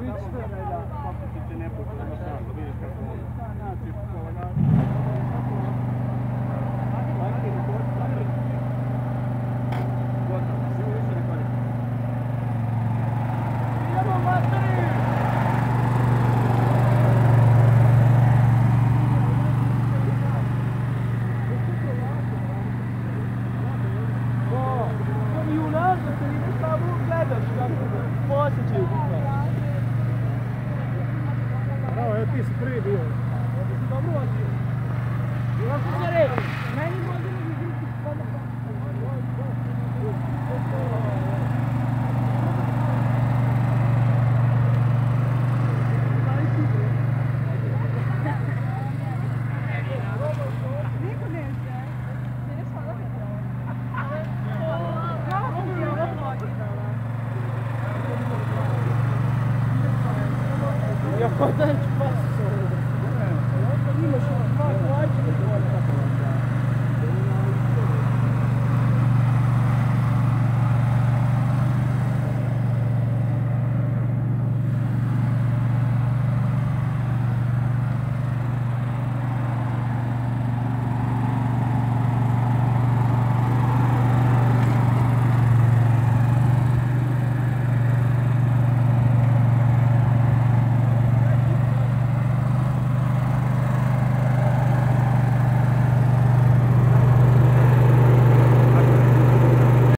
Ti ne pušta na stranu, vidiš kako on. Znači, gotovo, svi više ne koristi. Idemo, materi! Bravo, evo ti si prvi dio. Dobro vozio. Bilo što se reći. Meni može mi igrati kod niko ne zna. Ne šala se to. Bravo, ti je ovo vodi. Ja podajem.